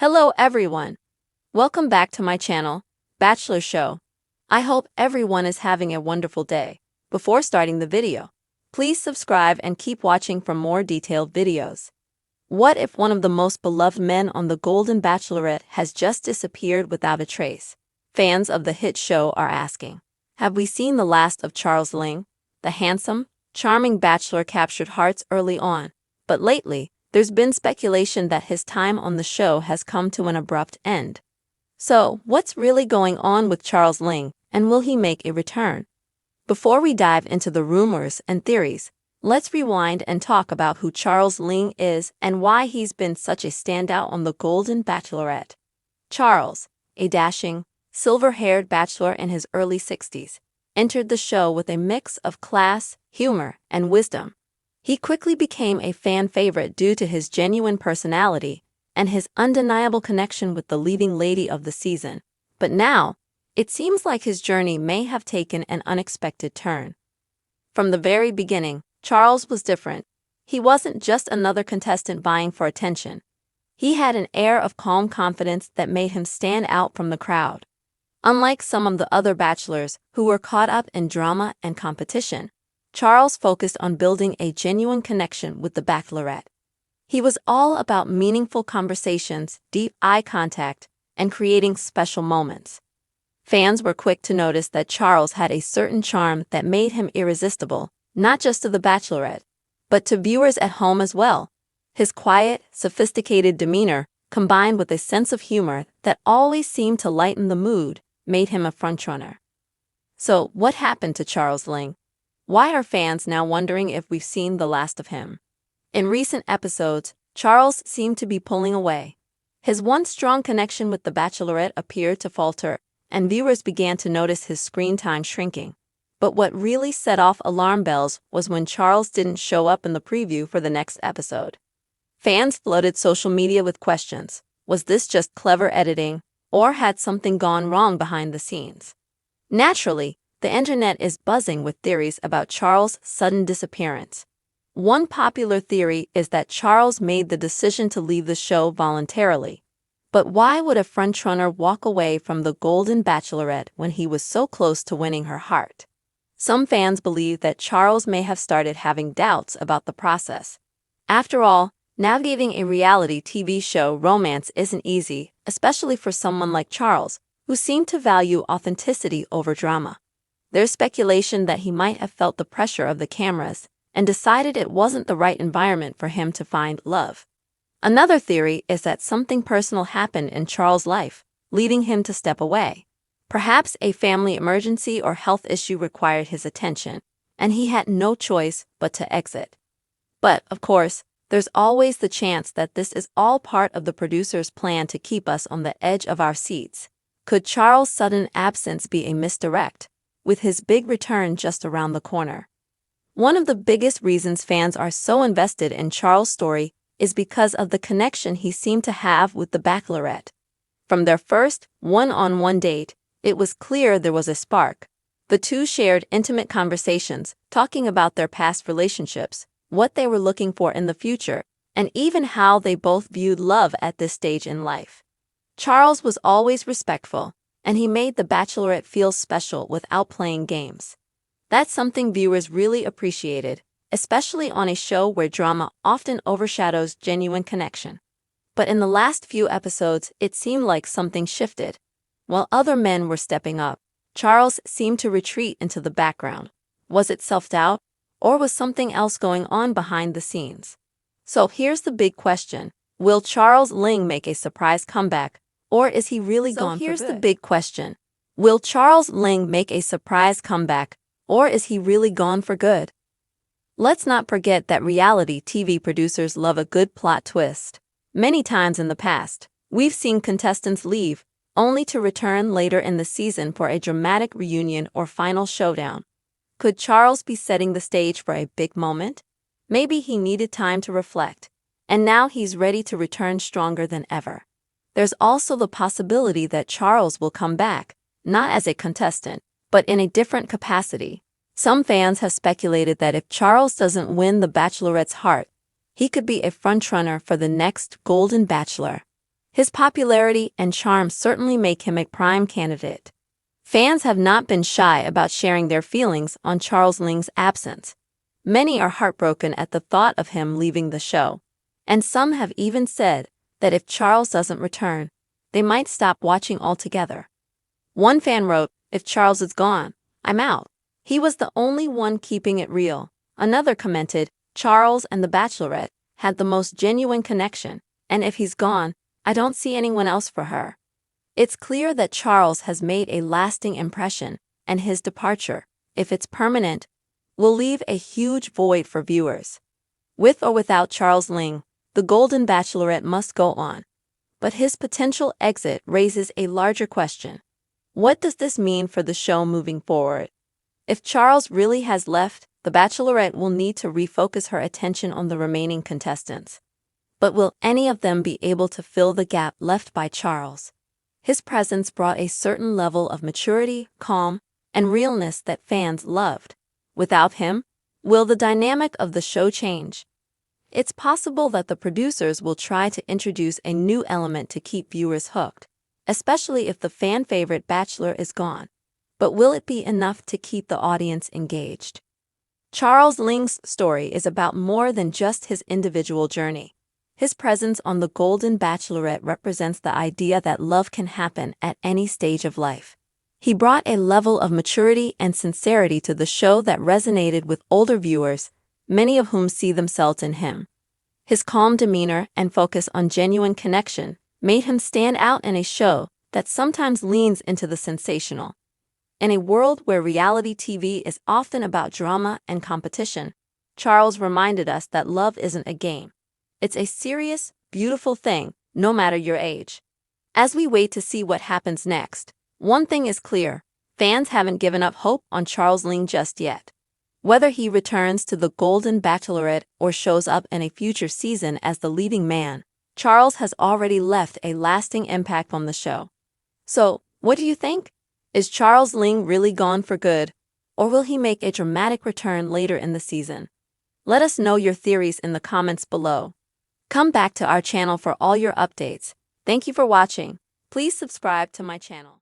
Hello everyone. Welcome back to my channel, Bachelor Show. I hope everyone is having a wonderful day. Before starting the video, please subscribe and keep watching for more detailed videos. What if one of the most beloved men on the Golden Bachelorette has just disappeared without a trace? Fans of the hit show are asking. Have we seen the last of Charles Ling? The handsome, charming bachelor captured hearts early on, but lately, there's been speculation that his time on the show has come to an abrupt end. So, what's really going on with Charles Ling, and will he make a return? Before we dive into the rumors and theories, let's rewind and talk about who Charles Ling is and why he's been such a standout on the Golden Bachelorette. Charles, a dashing, silver-haired bachelor in his early 60s, entered the show with a mix of class, humor, and wisdom. He quickly became a fan favorite due to his genuine personality and his undeniable connection with the leading lady of the season. But now, it seems like his journey may have taken an unexpected turn. From the very beginning, Charles was different. He wasn't just another contestant vying for attention. He had an air of calm confidence that made him stand out from the crowd. Unlike some of the other bachelors who were caught up in drama and competition, Charles focused on building a genuine connection with the Bachelorette. He was all about meaningful conversations, deep eye contact, and creating special moments. Fans were quick to notice that Charles had a certain charm that made him irresistible, not just to the Bachelorette, but to viewers at home as well. His quiet, sophisticated demeanor, combined with a sense of humor that always seemed to lighten the mood, made him a frontrunner. So, what happened to Charles Ling? Why are fans now wondering if we've seen the last of him? In recent episodes, Charles seemed to be pulling away. His once strong connection with the Bachelorette appeared to falter, and viewers began to notice his screen time shrinking. But what really set off alarm bells was when Charles didn't show up in the preview for the next episode. Fans flooded social media with questions. Was this just clever editing, or had something gone wrong behind the scenes? Naturally, the internet is buzzing with theories about Charles' sudden disappearance. One popular theory is that Charles made the decision to leave the show voluntarily. But why would a frontrunner walk away from the Golden Bachelorette when he was so close to winning her heart? Some fans believe that Charles may have started having doubts about the process. After all, navigating a reality TV show romance isn't easy, especially for someone like Charles, who seemed to value authenticity over drama. There's speculation that he might have felt the pressure of the cameras and decided it wasn't the right environment for him to find love. Another theory is that something personal happened in Charles' life, leading him to step away. Perhaps a family emergency or health issue required his attention, and he had no choice but to exit. But, of course, there's always the chance that this is all part of the producer's plan to keep us on the edge of our seats. Could Charles' sudden absence be a misdirect, with his big return just around the corner? One of the biggest reasons fans are so invested in Charles' story is because of the connection he seemed to have with the Bachelorette. From their first one-on-one date, it was clear there was a spark. The two shared intimate conversations, talking about their past relationships, what they were looking for in the future, and even how they both viewed love at this stage in life. Charles was always respectful, and he made the Bachelorette feel special without playing games. That's something viewers really appreciated, especially on a show where drama often overshadows genuine connection. But in the last few episodes, it seemed like something shifted. While other men were stepping up, Charles seemed to retreat into the background. Was it self-doubt, or was something else going on behind the scenes? So here's the big question. Will Charles Ling make a surprise comeback, or is he really gone for good? So here's the big question. Will Charles Ling make a surprise comeback, or is he really gone for good? Let's not forget that reality TV producers love a good plot twist. Many times in the past, we've seen contestants leave, only to return later in the season for a dramatic reunion or final showdown. Could Charles be setting the stage for a big moment? Maybe he needed time to reflect, and now he's ready to return stronger than ever. There's also the possibility that Charles will come back, not as a contestant, but in a different capacity. Some fans have speculated that if Charles doesn't win the Bachelorette's heart, he could be a frontrunner for the next Golden Bachelor. His popularity and charm certainly make him a prime candidate. Fans have not been shy about sharing their feelings on Charles Ling's absence. Many are heartbroken at the thought of him leaving the show, and some have even said that if Charles doesn't return, they might stop watching altogether. One fan wrote, "If Charles is gone, I'm out. He was the only one keeping it real." Another commented, "Charles and the Bachelorette had the most genuine connection, and if he's gone, I don't see anyone else for her." It's clear that Charles has made a lasting impression, and his departure, if it's permanent, will leave a huge void for viewers. With or without Charles Ling, the Golden Bachelorette must go on. But his potential exit raises a larger question. What does this mean for the show moving forward? If Charles really has left, the Bachelorette will need to refocus her attention on the remaining contestants. But will any of them be able to fill the gap left by Charles? His presence brought a certain level of maturity, calm, and realness that fans loved. Without him, will the dynamic of the show change? It's possible that the producers will try to introduce a new element to keep viewers hooked, especially if the fan favorite Bachelor is gone. But will it be enough to keep the audience engaged? Charles Ling's story is about more than just his individual journey. His presence on the Golden Bachelorette represents the idea that love can happen at any stage of life. He brought a level of maturity and sincerity to the show that resonated with older viewers, many of whom see themselves in him. His calm demeanor and focus on genuine connection made him stand out in a show that sometimes leans into the sensational. In a world where reality TV is often about drama and competition, Charles reminded us that love isn't a game. It's a serious, beautiful thing, no matter your age. As we wait to see what happens next, one thing is clear: fans haven't given up hope on Charles Ling just yet. Whether he returns to the Golden Bachelorette or shows up in a future season as the leading man, Charles has already left a lasting impact on the show. So, what do you think? Is Charles Ling really gone for good, or will he make a dramatic return later in the season? Let us know your theories in the comments below. Come back to our channel for all your updates. Thank you for watching. Please subscribe to my channel.